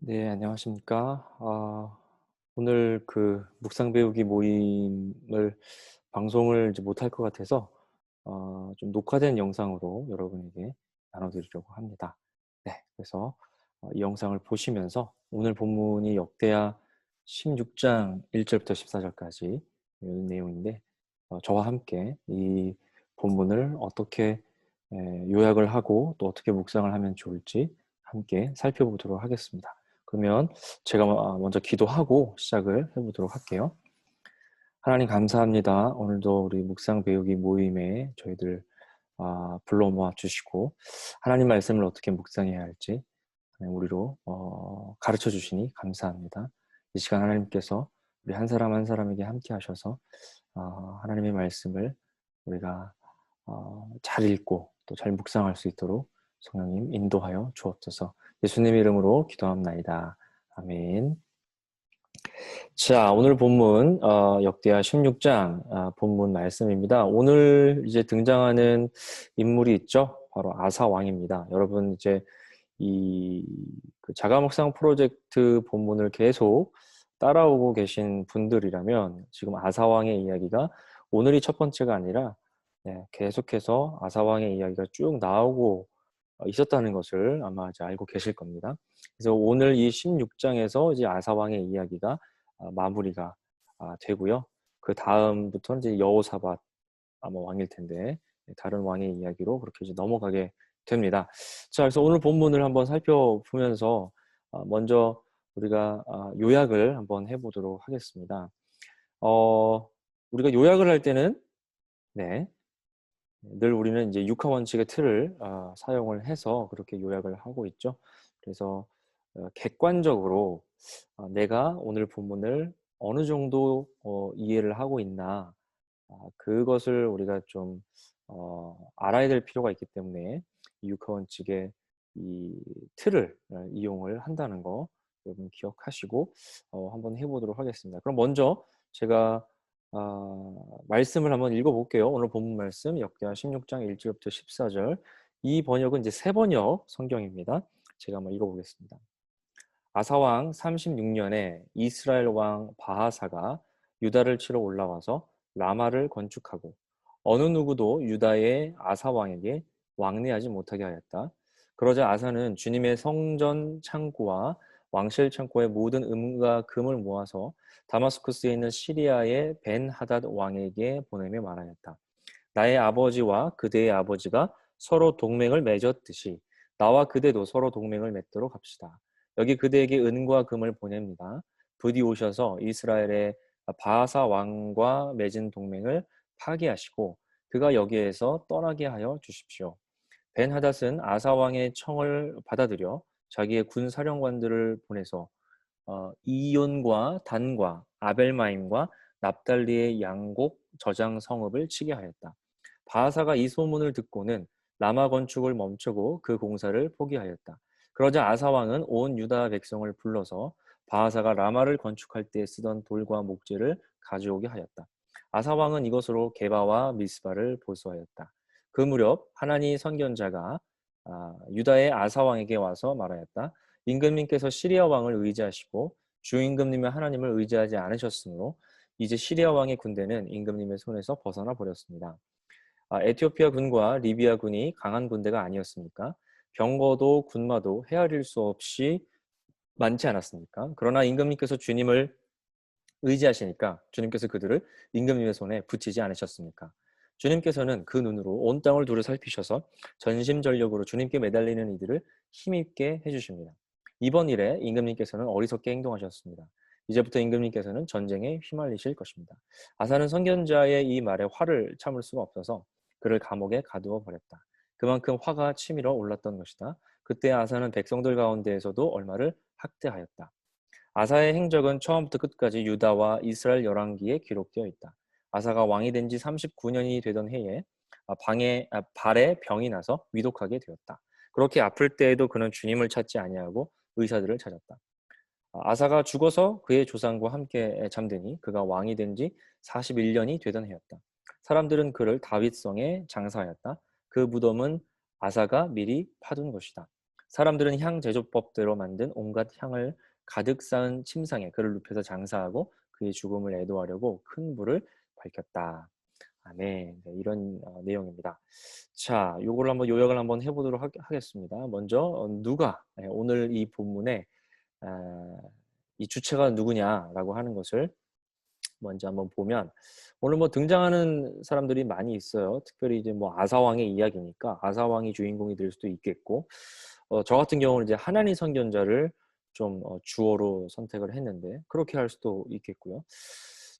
네, 안녕하십니까. 오늘 그 묵상 배우기 모임을 방송을 이제 못할 것 같아서 좀 녹화된 영상으로 여러분에게 나눠드리려고 합니다. 네, 그래서 이 영상을 보시면서 오늘 본문이 역대하 16장 1절부터 14절까지 이런 내용인데 저와 함께 이 본문을 어떻게 요약을 하고 또 어떻게 묵상을 하면 좋을지 함께 살펴보도록 하겠습니다. 그러면 제가 먼저 기도하고 시작을 해보도록 할게요. 하나님 감사합니다. 오늘도 우리 묵상 배우기 모임에 저희들 불러 모아 주시고 하나님 말씀을 어떻게 묵상해야 할지 우리로 가르쳐 주시니 감사합니다. 이 시간 하나님께서 우리 한 사람 한 사람에게 함께 하셔서 하나님의 말씀을 우리가 잘 읽고 또 잘 묵상할 수 있도록 성령님 인도하여 주옵소서. 예수님 이름으로 기도합나이다. 아멘. 자, 오늘 본문 역대하 16장 본문 말씀입니다. 오늘 이제 등장하는 인물이 있죠. 바로 아사 왕입니다. 여러분 이제 그 자가묵상 프로젝트 본문을 계속 따라오고 계신 분들이라면 지금 아사 왕의 이야기가 오늘이 첫 번째가 아니라 계속해서 아사 왕의 이야기가 쭉 나오고 있었다는 것을 아마 이제 알고 계실 겁니다. 그래서 오늘 이 16장에서 이제 아사 왕의 이야기가 마무리가 되고요. 그 다음부터는 이제 여호사밧 아마 왕일 텐데 다른 왕의 이야기로 그렇게 이제 넘어가게 됩니다. 자, 그래서 오늘 본문을 한번 살펴보면서 먼저 우리가 요약을 한번 해보도록 하겠습니다. 우리가 요약을 할 때는 늘 우리는 이제 육하 원칙의 틀을 사용을 해서 그렇게 요약을 하고 있죠. 그래서 객관적으로 내가 오늘 본문을 어느 정도 이해를 하고 있나 그것을 우리가 좀 알아야 될 필요가 있기 때문에 이 육하 원칙의 이 틀을 이용을 한다는 거 여러분 기억하시고 한번 해보도록 하겠습니다. 그럼 먼저 제가 말씀을 한번 읽어볼게요. 오늘 본문 말씀 역대하 16장 1절부터 14절. 이 번역은 이제 새 번역 성경입니다. 제가 한번 읽어보겠습니다. 아사왕 36년에 이스라엘 왕 바하사가 유다를 치러 올라와서 라마를 건축하고 어느 누구도 유다의 아사왕에게 왕래하지 못하게 하였다. 그러자 아사는 주님의 성전 창고와 왕실 창고의 모든 은과 금을 모아서 다마스쿠스에 있는 시리아의 벤 하닷 왕에게 보내며 말하였다. 나의 아버지와 그대의 아버지가 서로 동맹을 맺었듯이 나와 그대도 서로 동맹을 맺도록 합시다. 여기 그대에게 은과 금을 보냅니다. 부디 오셔서 이스라엘의 바하사 왕과 맺은 동맹을 파기하시고 그가 여기에서 떠나게 하여 주십시오. 벤 하닷은 아사 왕의 청을 받아들여 자기의 군 사령관들을 보내서 이온과 단과 아벨마임과 납달리의 양곡 저장 성읍을 치게 하였다. 바하사가 이 소문을 듣고는 라마 건축을 멈추고 그 공사를 포기하였다. 그러자 아사 왕은 온 유다 백성을 불러서 바하사가 라마를 건축할 때 쓰던 돌과 목재를 가져오게 하였다. 아사 왕은 이것으로 게바와 미스바를 보수하였다. 그 무렵 하나니 선견자가 유다의 아사 왕에게 와서 말하였다. 임금님께서 시리아 왕을 의지하시고 주 임금님의 하나님을 의지하지 않으셨으므로 이제 시리아 왕의 군대는 임금님의 손에서 벗어나 버렸습니다. 에티오피아 군과 리비아 군이 강한 군대가 아니었습니까? 병거도 군마도 헤아릴 수 없이 많지 않았습니까? 그러나 임금님께서 주님을 의지하시니까 주님께서 그들을 임금님의 손에 붙이지 않으셨습니까? 주님께서는 그 눈으로 온 땅을 두루 살피셔서 전심전력으로 주님께 매달리는 이들을 힘있게 해주십니다. 이번 일에 임금님께서는 어리석게 행동하셨습니다. 이제부터 임금님께서는 전쟁에 휘말리실 것입니다. 아사는 선견자의 이 말에 화를 참을 수가 없어서 그를 감옥에 가두어 버렸다. 그만큼 화가 치밀어 올랐던 것이다. 그때 아사는 백성들 가운데에서도 얼마를 학대하였다. 아사의 행적은 처음부터 끝까지 유다와 이스라엘 열왕기에 기록되어 있다. 아사가 왕이 된 지 39년이 되던 해에 발에 병이 나서 위독하게 되었다. 그렇게 아플 때에도 그는 주님을 찾지 아니하고 의사들을 찾았다. 아사가 죽어서 그의 조상과 함께 잠드니 그가 왕이 된 지 41년이 되던 해였다. 사람들은 그를 다윗성에 장사하였다. 그 무덤은 아사가 미리 파둔 것이다. 사람들은 향 제조법대로 만든 온갖 향을 가득 쌓은 침상에 그를 눕혀서 장사하고 그의 죽음을 애도하려고 큰 불을 밝혔다. 아멘. 네, 이런 내용입니다. 자, 요걸 한번 요약을 한번 해보도록 하겠습니다. 먼저 누가 오늘 이 본문에 이 주체가 누구냐라고 하는 것을 먼저 한번 보면 오늘 뭐 등장하는 사람들이 많이 있어요. 특별히 이제 뭐 아사왕의 이야기니까 아사왕이 주인공이 될 수도 있겠고, 저 같은 경우는 이제 하나니 선견자를 좀 주어로 선택을 했는데 그렇게 할 수도 있겠고요.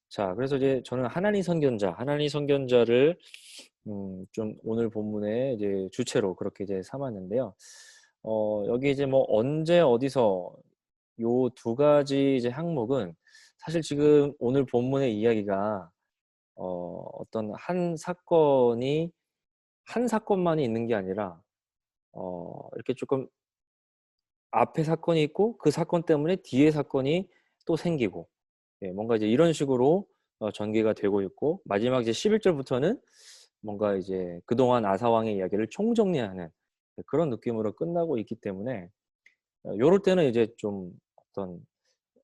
자, 그래서 이제 저는 하나니 선견자를 좀 오늘 본문의 이제 주체로 그렇게 이제 삼았는데요. 여기 이제 뭐 언제 어디서 요 두 가지 이제 항목은 사실 지금 오늘 본문의 이야기가 어떤 한 사건만이 있는 게 아니라 이렇게 조금 앞에 사건이 있고 그 사건 때문에 뒤에 사건이 또 생기고, 예, 뭔가 이제 이런 식으로 전개가 되고 있고, 마지막 이제 11절부터는 뭔가 이제 그동안 아사왕의 이야기를 총정리하는 그런 느낌으로 끝나고 있기 때문에 요럴 때는 이제 좀 어떤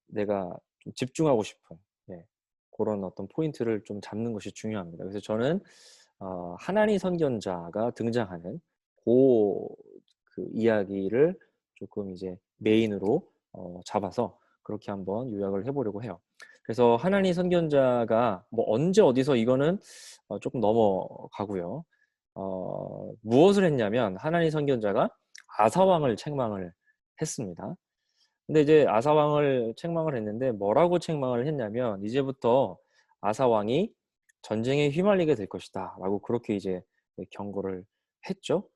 내가 좀 집중하고 싶은, 예, 그런 어떤 포인트를 좀 잡는 것이 중요합니다. 그래서 저는 하나니 선견자가 등장하는 그 이야기를 조금 이제 메인으로 잡아서 그렇게 한번 요약을 해보려고 해요. 그래서 하나니 선견자가 뭐 언제 어디서 이거는 조금 넘어가고요. 무엇을 했냐면 하나니 선견자가 아사왕을 책망을 했습니다. 근데 이제 아사왕을 책망을 했는데 뭐라고 책망을 했냐면 이제부터 아사왕이 전쟁에 휘말리게 될 것이다 라고 그렇게 이제 경고를 했죠.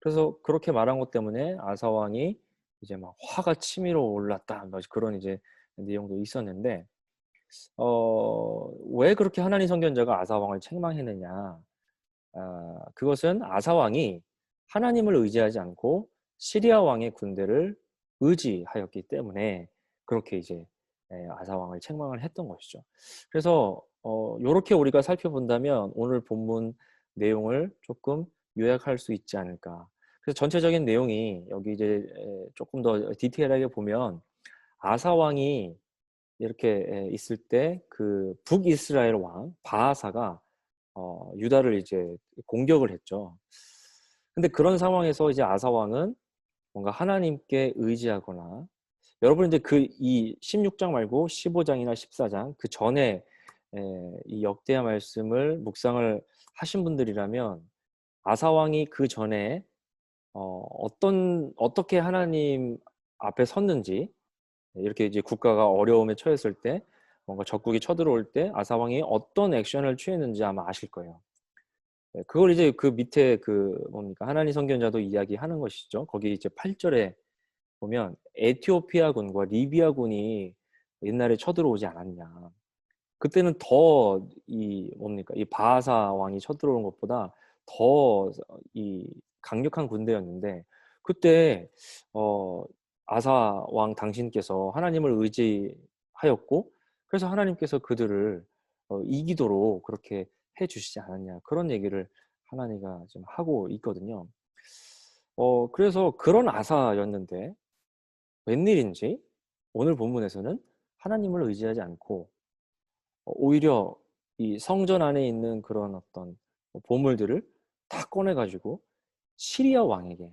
그래서 그렇게 말한 것 때문에 아사왕이 이제 막 화가 치밀어 올랐다 그런 이제 내용도 있었는데, 왜 그렇게 하나님 선견자가 아사왕을 책망했느냐, 그것은 아사왕이 하나님을 의지하지 않고 시리아 왕의 군대를 의지하였기 때문에 그렇게 이제 아사왕을 책망을 했던 것이죠. 그래서 이렇게 우리가 살펴본다면 오늘 본문 내용을 조금 요약할 수 있지 않을까. 그래서 전체적인 내용이 여기 이제 조금 더 디테일하게 보면 아사왕이 이렇게 있을 때 그 북이스라엘 왕 바하사가 유다를 이제 공격을 했죠. 근데 그런 상황에서 이제 아사 왕은 뭔가 하나님께 의지하거나, 여러분 이제 그 이 16장 말고 15장이나 14장 그 전에 이 역대하 말씀을 묵상을 하신 분들이라면 아사 왕이 그 전에 어떻게 하나님 앞에 섰는지, 이렇게 이제 국가가 어려움에 처했을 때 뭔가 적국이 쳐들어올 때 아사 왕이 어떤 액션을 취했는지 아마 아실 거예요. 그걸 이제 그 밑에 그 뭡니까 하나니 선견자도 이야기하는 것이죠. 거기 이제 8절에 보면 에티오피아군과 리비아군이 옛날에 쳐들어오지 않았냐. 그때는 더 이 뭡니까 이 바하사 왕이 쳐들어온 것보다 더 이 강력한 군대였는데, 그때 아사 왕 당신께서 하나님을 의지하였고 그래서 하나님께서 그들을 이기도록 그렇게 해 주시지 않았냐, 그런 얘기를 하나님가 지금 하고 있거든요. 그래서 그런 아사였는데 웬일인지 오늘 본문에서는 하나님을 의지하지 않고 오히려 이 성전 안에 있는 그런 어떤 보물들을 다 꺼내가지고 시리아 왕에게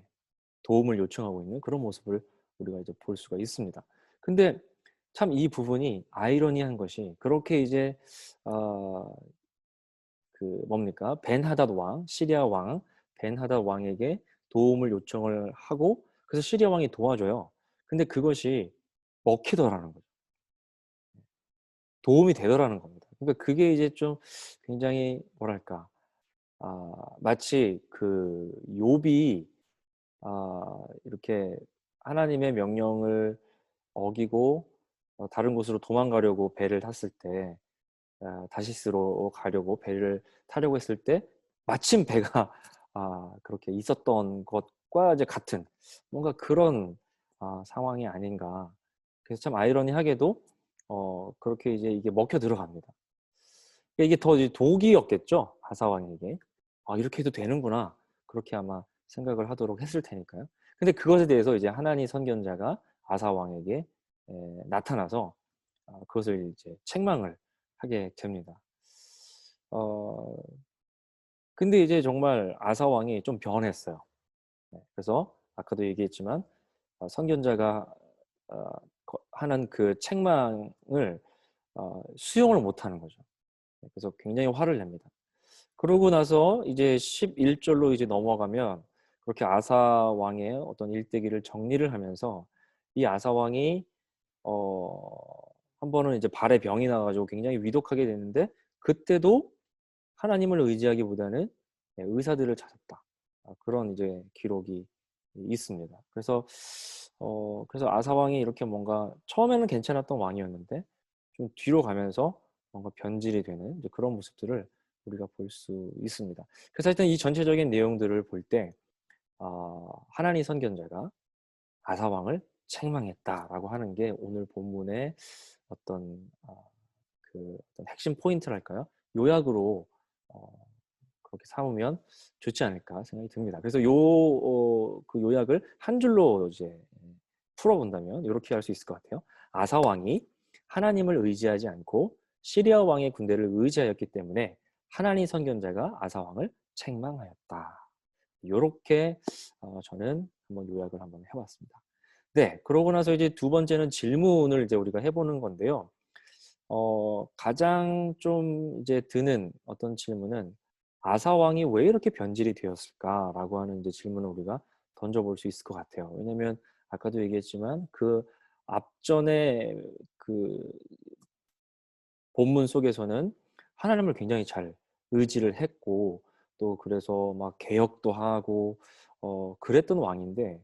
도움을 요청하고 있는 그런 모습을 우리가 이제 볼 수가 있습니다. 근데 참 이 부분이 아이러니한 것이 그렇게 이제 그 뭡니까 벤하닷 왕, 시리아 왕 벤하닷 왕에게 도움을 요청을 하고 그래서 시리아 왕이 도와줘요. 근데 그것이 먹히더라는 거죠. 도움이 되더라는 겁니다. 그러니까 그게 이제 좀 굉장히 뭐랄까 마치 그 욥이 이렇게 하나님의 명령을 어기고 다른 곳으로 도망가려고 배를 탔을 때 다시스로 가려고 배를 타려고 했을 때 마침 배가 그렇게 있었던 것과 이제 같은 뭔가 그런 상황이 아닌가. 그래서 참 아이러니하게도 그렇게 이제 이게 먹혀 들어갑니다. 이게 더 이제 독이었겠죠 하사왕에게. 이렇게 해도 되는구나 그렇게 아마 생각을 하도록 했을 테니까요. 근데 그것에 대해서 이제 하나니 선견자가 아사 왕에게 나타나서 그것을 이제 책망을 하게 됩니다. 어 근데 이제 정말 아사 왕이 좀 변했어요. 네. 그래서 아까도 얘기했지만 선견자가 어 하는 그 책망을 수용을 못 하는 거죠. 네. 그래서 굉장히 화를 냅니다. 그러고 나서 이제 11 절로 이제 넘어가면 그렇게 아사 왕의 어떤 일대기를 정리를 하면서 이 아사 왕이 어 한 번은 이제 발에 병이 나 가지고 굉장히 위독하게 됐는데 그때도 하나님을 의지하기보다는 의사들을 찾았다. 그런 이제 기록이 있습니다. 그래서 아사 왕이 이렇게 뭔가 처음에는 괜찮았던 왕이었는데 좀 뒤로 가면서 뭔가 변질이 되는 이제 그런 모습들을 우리가 볼 수 있습니다. 그래서 하여튼 이 전체적인 내용들을 볼 때 하나니 선견자가 아사 왕을 책망했다라고 하는 게 오늘 본문의 어떤 어떤 핵심 포인트랄까요? 요약으로 어 그렇게 삼으면 좋지 않을까 생각이 듭니다. 그래서 그 요약을 한 줄로 이제 풀어본다면 이렇게 할 수 있을 것 같아요. 아사 왕이 하나님을 의지하지 않고 시리아 왕의 군대를 의지하였기 때문에 하나님 선견자가 아사 왕을 책망하였다. 요렇게 저는 한번 요약을 한번 해봤습니다. 네, 그러고 나서 이제 두 번째는 질문을 이제 우리가 해보는 건데요. 가장 좀 이제 드는 어떤 질문은 '아사 왕이 왜 이렇게 변질이 되었을까?'라고 하는 이제 질문을 우리가 던져볼 수 있을 것 같아요. 왜냐면 아까도 얘기했지만 그 앞전에 그 본문 속에서는 하나님을 굉장히 잘 의지를 했고 또 그래서 막 개혁도 하고 그랬던 왕인데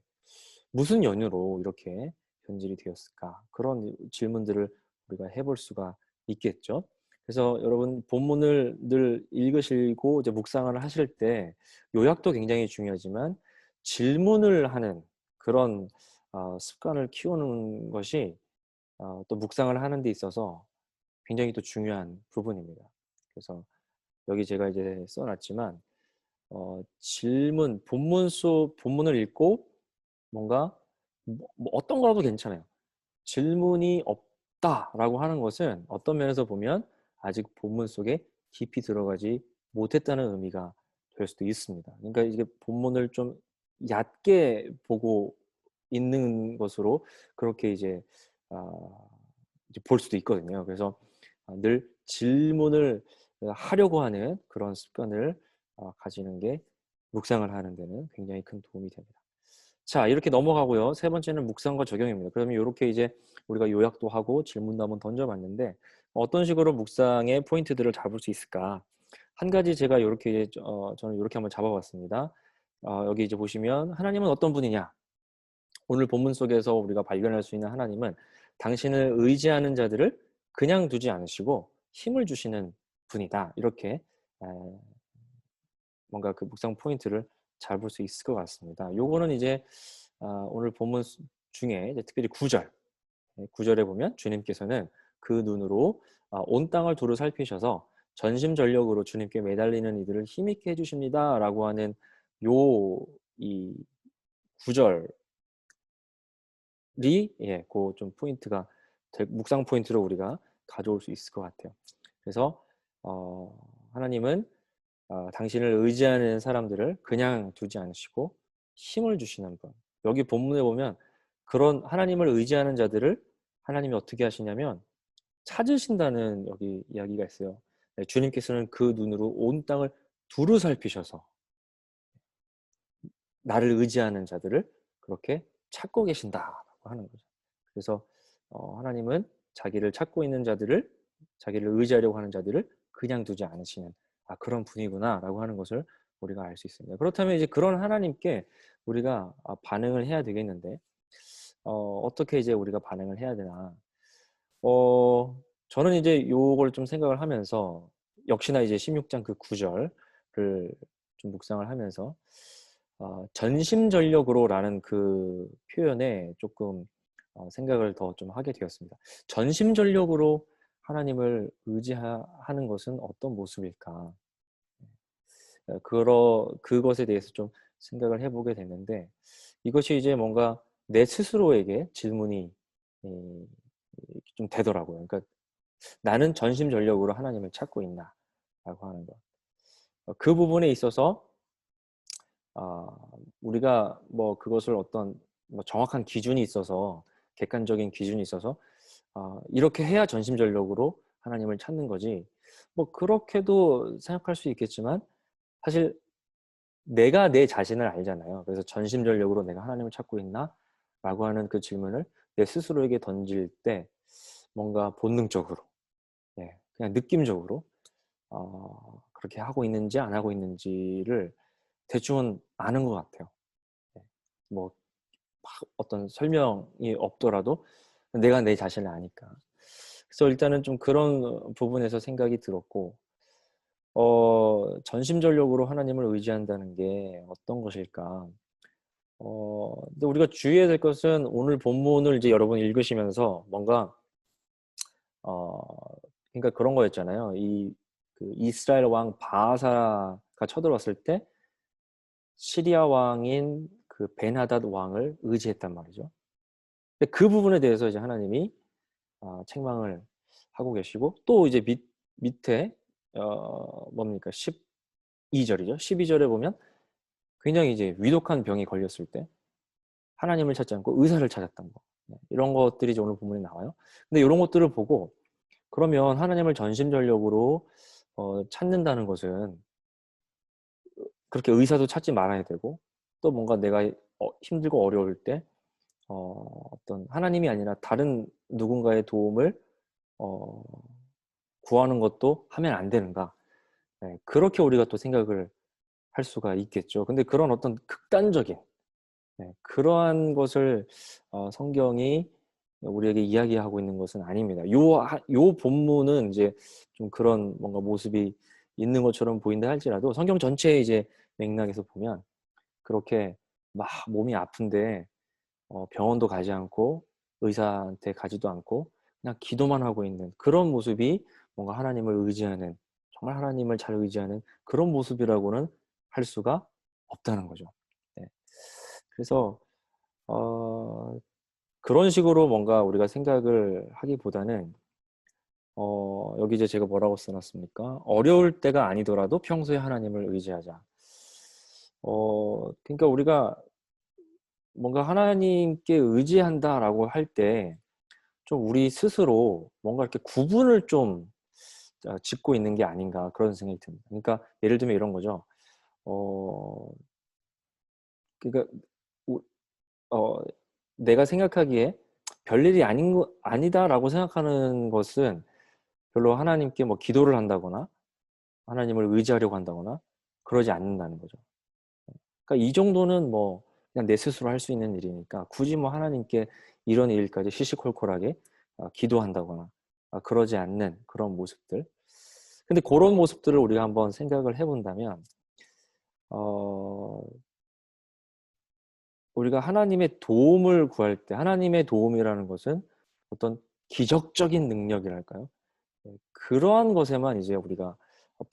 '무슨 연유로 이렇게 변질이 되었을까?' 그런 질문들을 우리가 해볼 수가 있겠죠. 그래서 여러분 본문을 늘 읽으시고 이제 묵상을 하실 때 요약도 굉장히 중요하지만 질문을 하는 그런 습관을 키우는 것이 또 묵상을 하는 데 있어서 굉장히 또 중요한 부분입니다. 그래서 여기 제가 이제 써 놨지만 질문 본문을 읽고 뭔가 뭐 어떤 거라도 괜찮아요. 질문이 없다라고 하는 것은 어떤 면에서 보면 아직 본문 속에 깊이 들어가지 못했다는 의미가 될 수도 있습니다. 그러니까 이게 본문을 좀 얕게 보고 있는 것으로 그렇게 아 이제 볼 수도 있거든요. 그래서 늘 질문을 하려고 하는 그런 습관을 가지는 게 묵상을 하는 데는 굉장히 큰 도움이 됩니다. 자, 이렇게 넘어가고요. 세 번째는 묵상과 적용입니다. 그러면 요렇게 이제 우리가 요약도 하고 질문도 한번 던져 봤는데 어떤 식으로 묵상의 포인트들을 잡을 수 있을까? 한 가지 제가 요렇게 저는 요렇게 한번 잡아 봤습니다. 여기 이제 보시면 "하나님은 어떤 분이냐?" 오늘 본문 속에서 우리가 발견할 수 있는 하나님은 당신을 의지하는 자들을 그냥 두지 않으시고 힘을 주시는 분이다. 이렇게 에, 뭔가 그 묵상 포인트를 잘 볼 수 있을 것 같습니다. 요거는 이제 오늘 본문 중에 이제 특별히 9절, 9절에 보면 주님께서는 그 눈으로 온 땅을 두루 살피셔서 전심전력으로 주님께 매달리는 이들을 힘있게 해주십니다라고 하는 이 9절 그 좀 포인트가 묵상 포인트로 우리가 가져올 수 있을 것 같아요. 그래서 하나님은 당신을 의지하는 사람들을 그냥 두지 않으시고 힘을 주시는 분. 여기 본문에 보면 그런 하나님을 의지하는 자들을 하나님이 어떻게 하시냐면 찾으신다는 여기 이야기가 있어요. 네, 주님께서는 그 눈으로 온 땅을 두루 살피셔서 나를 의지하는 자들을 그렇게 찾고 계신다라고 하는 거죠. 그래서 하나님은 자기를 찾고 있는 자들을 자기를 의지하려고 하는 자들을 그냥 두지 않으시는 그런 분이구나라고 하는 것을 우리가 알 수 있습니다. 그렇다면 이제 그런 하나님께 우리가 반응을 해야 되겠는데 어떻게 이제 우리가 반응을 해야 되나? 저는 이제 요걸 좀 생각을 하면서 역시나 이제 16장 그 9절을 좀 묵상을 하면서 전심전력으로라는 그 표현에 조금 생각을 더 좀 하게 되었습니다. 전심전력으로 하나님을 의지하는 것은 어떤 모습일까? 그것에 대해서 좀 생각을 해보게 됐는데 이것이 이제 뭔가 내 스스로에게 질문이 좀 되더라고요. 그러니까 나는 전심전력으로 하나님을 찾고 있나라고 하는 것. 그 부분에 있어서 우리가 뭐 그것을 어떤 뭐 정확한 기준이 있어서 객관적인 기준이 있어서 이렇게 해야 전심전력으로 하나님을 찾는 거지. 뭐 그렇게도 생각할 수 있겠지만 사실 내가 내 자신을 알잖아요. 그래서 전심전력으로 내가 하나님을 찾고 있나? 라고 하는 그 질문을 내 스스로에게 던질 때 뭔가 본능적으로, 그냥 느낌적으로 그렇게 하고 있는지 안 하고 있는지를 대충은 아는 것 같아요. 네. 뭐 어떤 설명이 없더라도 내가 내 자신을 아니까. 그래서 일단은 좀 그런 부분에서 생각이 들었고, 전심전력으로 하나님을 의지한다는 게 어떤 것일까? 근데 우리가 주의해야 될 것은 오늘 본문을 이제 여러분 읽으시면서 뭔가, 어, 그러니까 그런 거였잖아요. 그 이스라엘 왕 바하사가 쳐들어왔을 때 시리아 왕인 그 벤하닷 왕을 의지했단 말이죠. 근데 그 부분에 대해서 이제 하나님이 책망을 하고 계시고 또 이제 밑에 뭡니까 12절이죠. 12절에 보면 굉장히 이제 위독한 병이 걸렸을 때 하나님을 찾지 않고 의사를 찾았던 거. 이런 것들이 이제 오늘 본문에 나와요. 근데 이런 것들을 보고 그러면 하나님을 전심전력으로 찾는다는 것은 그렇게 의사도 찾지 말아야 되고 또 뭔가 내가 힘들고 어려울 때 어떤 하나님이 아니라 다른 누군가의 도움을 어, 구하는 것도 하면 안 되는가? 네, 그렇게 우리가 또 생각을 할 수가 있겠죠. 근데 그런 어떤 극단적인 그러한 것을 성경이 우리에게 이야기하고 있는 것은 아닙니다. 요 본문은 이제 좀 그런 뭔가 모습이 있는 것처럼 보인다 할지라도 성경 전체의 이제 맥락에서 보면 그렇게 막 몸이 아픈데 병원도 가지 않고 의사한테 가지도 않고 그냥 기도만 하고 있는 그런 모습이 뭔가 하나님을 의지하는 정말 하나님을 잘 의지하는 그런 모습이라고는 할 수가 없다는 거죠. 네. 그래서 어, 그런 식으로 뭔가 우리가 생각을 하기보다는 여기 이제 제가 뭐라고 써놨습니까? 어려울 때가 아니더라도 평소에 하나님을 의지하자. 그러니까 우리가 뭔가 하나님께 의지한다라고 할 때 좀 우리 스스로 뭔가 이렇게 구분을 좀 짓고 있는 게 아닌가 그런 생각이 듭니다. 그러니까 예를 들면 이런 거죠. 어, 그러니까 우- 어, 내가 생각하기에 별일이 아니다라고 생각하는 것은 별로 하나님께 뭐 기도를 한다거나 하나님을 의지하려고 한다거나 그러지 않는다는 거죠. 그러니까 이 정도는 뭐 그냥 내 스스로 할 수 있는 일이니까 굳이 뭐 하나님께 이런 일까지 시시콜콜하게 기도한다거나 그러지 않는 그런 모습들. 근데 그런 모습들을 우리가 한번 생각을 해본다면 어, 우리가 하나님의 도움을 구할 때 하나님의 도움이라는 것은 어떤 기적적인 능력이랄까요? 그러한 것에만 이제 우리가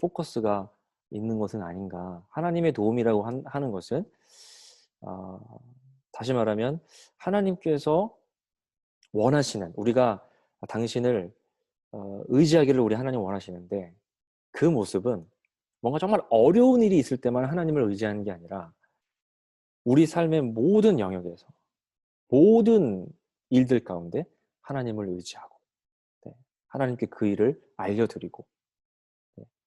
포커스가 있는 것은 아닌가. 하나님의 도움이라고 하는 것은 어, 다시 말하면 하나님께서 원하시는 우리가 당신을 의지하기를 우리 하나님 원하시는데 그 모습은 뭔가 정말 어려운 일이 있을 때만 하나님을 의지하는 게 아니라 우리 삶의 모든 영역에서 모든 일들 가운데 하나님을 의지하고 하나님께 그 일을 알려드리고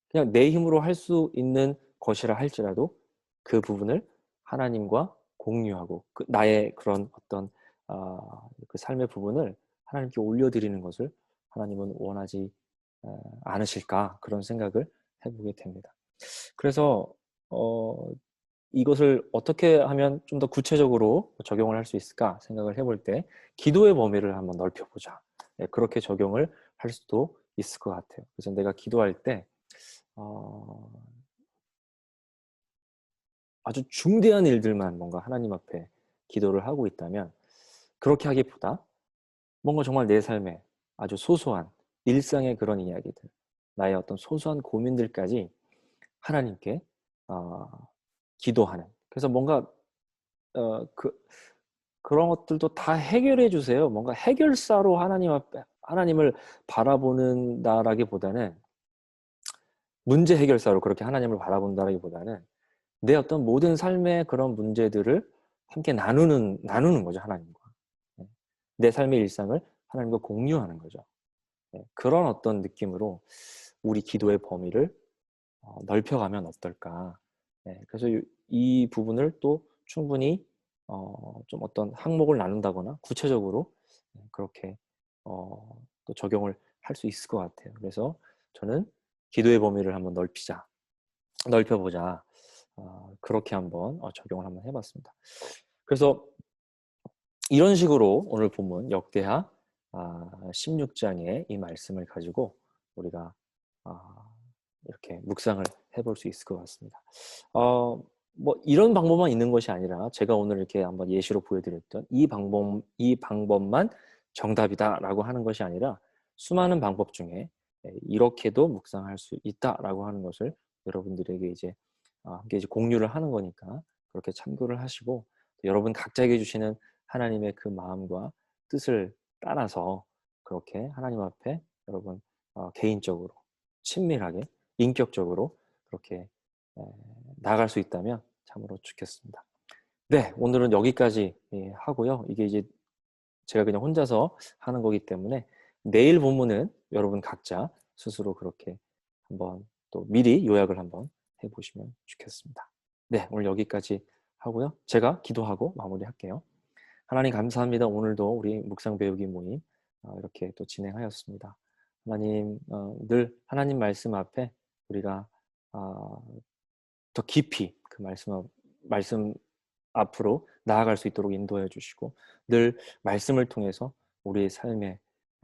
그냥 내 힘으로 할 수 있는 것이라 할지라도 그 부분을 하나님과 공유하고 나의 그런 어떤 그 삶의 부분을 하나님께 올려드리는 것을 하나님은 원하지 않으실까 그런 생각을 해보게 됩니다. 그래서 이것을 어떻게 하면 좀 더 구체적으로 적용을 할 수 있을까 생각을 해볼 때 기도의 범위를 한번 넓혀보자. 그렇게 적용을 할 수도 있을 것 같아요. 그래서 내가 기도할 때 어, 아주 중대한 일들만 뭔가 하나님 앞에 기도를 하고 있다면 그렇게 하기보다 뭔가 정말 내 삶에 아주 소소한 일상의 그런 이야기들, 나의 어떤 소소한 고민들까지 하나님께 어, 기도하는. 그래서 뭔가 그런 것들도 다 해결해 주세요. 뭔가 해결사로 하나님을 바라보는다라기보다는, 문제 해결사로 그렇게 하나님을 바라본다라기보다는 내 어떤 모든 삶의 그런 문제들을 함께 나누는 거죠, 하나님과. 네. 내 삶의 일상을 하나님과 공유하는 거죠. 네. 그런 어떤 느낌으로 우리 기도의 범위를 넓혀가면 어떨까. 네. 그래서 이 부분을 또 충분히 좀 어떤 항목을 나눈다거나 구체적으로 그렇게 또 적용을 할 수 있을 것 같아요. 그래서 저는 기도의 범위를 한번 넓혀보자. 그렇게 한번 적용을 한번 해봤습니다. 그래서 이런 식으로 오늘 본문 역대하 16장의 이 말씀을 가지고 우리가 이렇게 묵상을 해볼 수 있을 것 같습니다. 뭐 이런 방법만 있는 것이 아니라 제가 오늘 이렇게 한번 예시로 보여드렸던 이 방법만 정답이다라고 하는 것이 아니라 수많은 방법 중에 이렇게도 묵상할 수 있다라고 하는 것을 여러분들에게 함께 공유를 하는 거니까 그렇게 참고를 하시고, 여러분 각자에게 주시는 하나님의 그 마음과 뜻을 따라서 그렇게 하나님 앞에 여러분 개인적으로 친밀하게 인격적으로 그렇게 나아갈 수 있다면 참으로 좋겠습니다. 네, 오늘은 여기까지 하고요. 이게 이제 제가 그냥 혼자서 하는 거기 때문에 내일 본문은 여러분 각자 스스로 그렇게 한번 또 미리 요약을 한번 해보시면 좋겠습니다. 네, 오늘 여기까지 하고요. 제가 기도하고 마무리할게요. 하나님 감사합니다. 오늘도 우리 묵상 배우기 모임 이렇게 또 진행하였습니다. 하나님, 늘 하나님 말씀 앞에 우리가 더 깊이 그 말씀 앞으로 나아갈 수 있도록 인도해 주시고, 늘 말씀을 통해서 우리의 삶의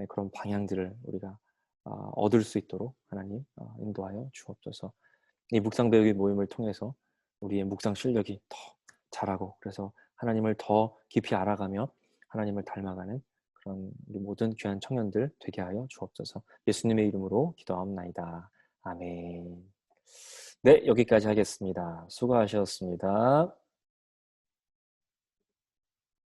그런 방향들을 우리가 얻을 수 있도록 하나님 인도하여 주옵소서. 이 묵상 배우기 모임을 통해서 우리의 묵상 실력이 더 자라고, 그래서 하나님을 더 깊이 알아가며 하나님을 닮아가는 그런 우리 모든 귀한 청년들 되게 하여 주옵소서. 예수님의 이름으로 기도하옵나이다. 아멘. 네, 여기까지 하겠습니다. 수고하셨습니다.